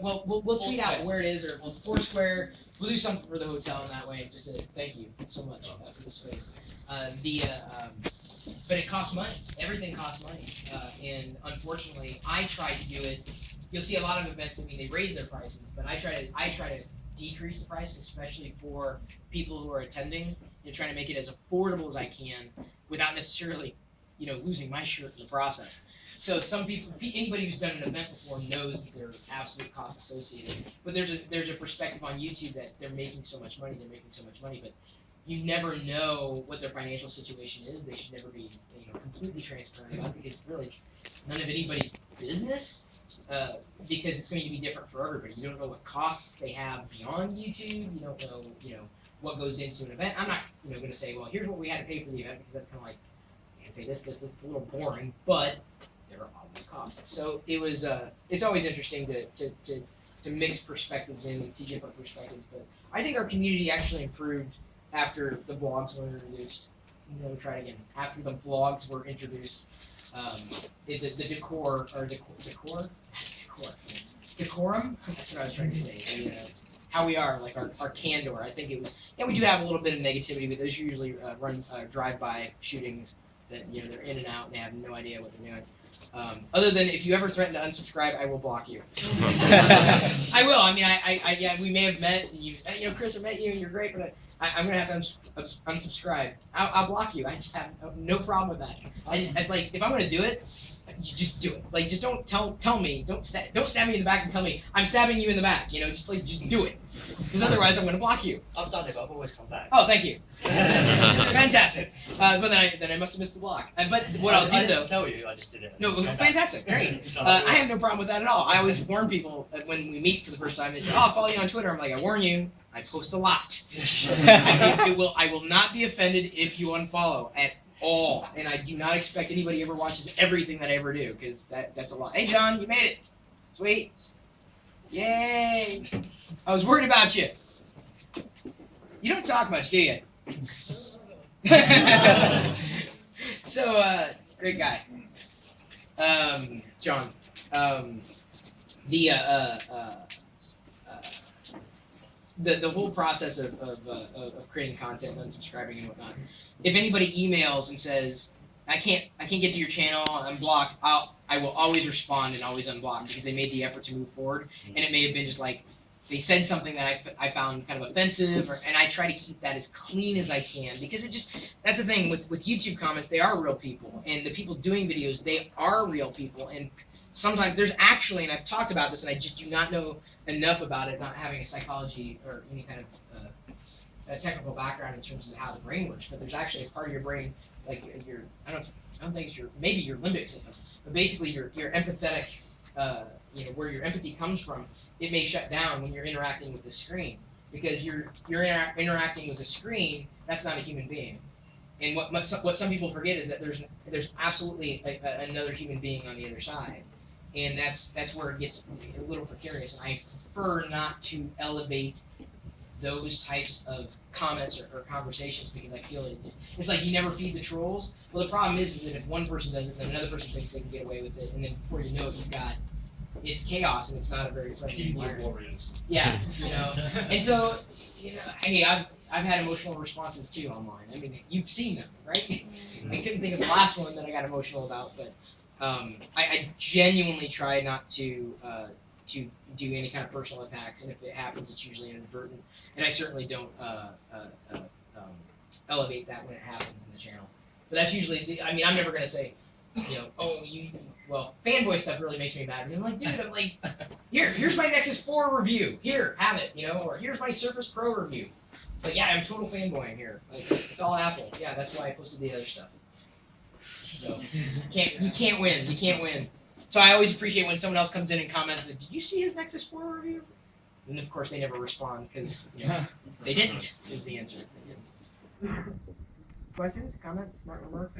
Well, we'll tweet out where it is, or we'll Foursquare. We'll do something for the hotel in that way. Just to thank you so much for the space. But it costs money. Everything costs money, and unfortunately, I try to do it. You'll see a lot of events. I mean, they raise their prices, but I try to decrease the price, especially for people who are attending. Trying to make it as affordable as I can without necessarily, losing my shirt in the process. So some people, anybody who's done an event before knows that there are absolute costs associated. But there's a perspective on YouTube that they're making so much money, but you never know what their financial situation is. They should never be completely transparent about it, because really it's none of anybody's business, because it's going to be different for everybody. You don't know what costs they have beyond YouTube. You don't know what goes into an event. I'm not going to say, well, here's what we had to pay for the event, because that's kind of like, pay this, it's a little boring, but there are obvious costs. So it was, it's always interesting to mix perspectives in and see different perspectives. But I think our community actually improved after the vlogs were introduced. Try it again. After the vlogs were introduced, the decorum. That's what I was trying to say. How we are, like our candor. I think it was. Yeah, we do have a little bit of negativity, but those usually run drive-by shootings that they're in and out and they have no idea what they're doing. Other than if you ever threaten to unsubscribe, I will block you. I will. I mean, yeah, we may have met, and you, Chris, I met you, and you're great, but I'm gonna have to unsubscribe. I'll block you. I just have no problem with that. It's like, if I'm gonna do it, you just do it. Like, just don't tell me. Don't stab me in the back and tell me I'm stabbing you in the back. Just do it. Because otherwise, I'm gonna block you. I've done it, but I've always come back. Oh, thank you. Fantastic. But then I must have missed the block. But what I'll do, I didn't tell you. I just did it. No, fantastic, great. I have no problem with that at all. I always warn people that when we meet for the first time, they say, "Oh, I'll follow you on Twitter." I'm like, I warn you, I post a lot. I will not be offended if you unfollow at all, and I do not expect anybody ever watches everything that I ever do, because that's a lot. Hey, John, you made it. Sweet. Yay. I was worried about you. You don't talk much, do you? So, great guy. John. The whole process of creating content and unsubscribing and whatnot. If anybody emails and says, I can't get to your channel, I'm blocked, I will always respond and always unblock, because they made the effort to move forward. And it may have been just like, they said something that I found kind of offensive, and I try to keep that as clean as I can, because that's the thing with YouTube comments, they are real people, and the people doing videos, they are real people, and sometimes there's actually, and I've talked about this, and I just do not know enough about it, not having a psychology or any kind of a technical background in terms of how the brain works, but there's actually a part of your brain, like I don't think it's maybe your limbic system, but basically your empathetic, where your empathy comes from, it may shut down when you're interacting with the screen, because you're interacting with a screen that's not a human being. And what some people forget is that there's absolutely another human being on the other side, and that's where it gets a little precarious. And I prefer not to elevate those types of comments or conversations, because I feel it's like you never feed the trolls. Well, the problem is that if one person does it, then another person thinks they can get away with it, and then before you know it, it's chaos, and it's not a very friendly environment. Yeah, and so hey, I've had emotional responses too online. I mean, you've seen them, right? I couldn't think of the last one that I got emotional about, but I genuinely try not to do any kind of personal attacks, and if it happens, it's usually inadvertent. And I certainly don't elevate that when it happens in the channel. But that's usually, I'm never going to say, fanboy stuff really makes me mad. I'm like, dude, here's my Nexus 4 review. Here, have it, or here's my Surface Pro review. But yeah, I'm total fanboying here. Like, it's all Apple. Yeah, that's why I posted the other stuff. So you can't win. So I always appreciate when someone else comes in and comments, did you see his Nexus 4 review? And of course they never respond, because they didn't, is the answer. Questions, comments, smart remarks?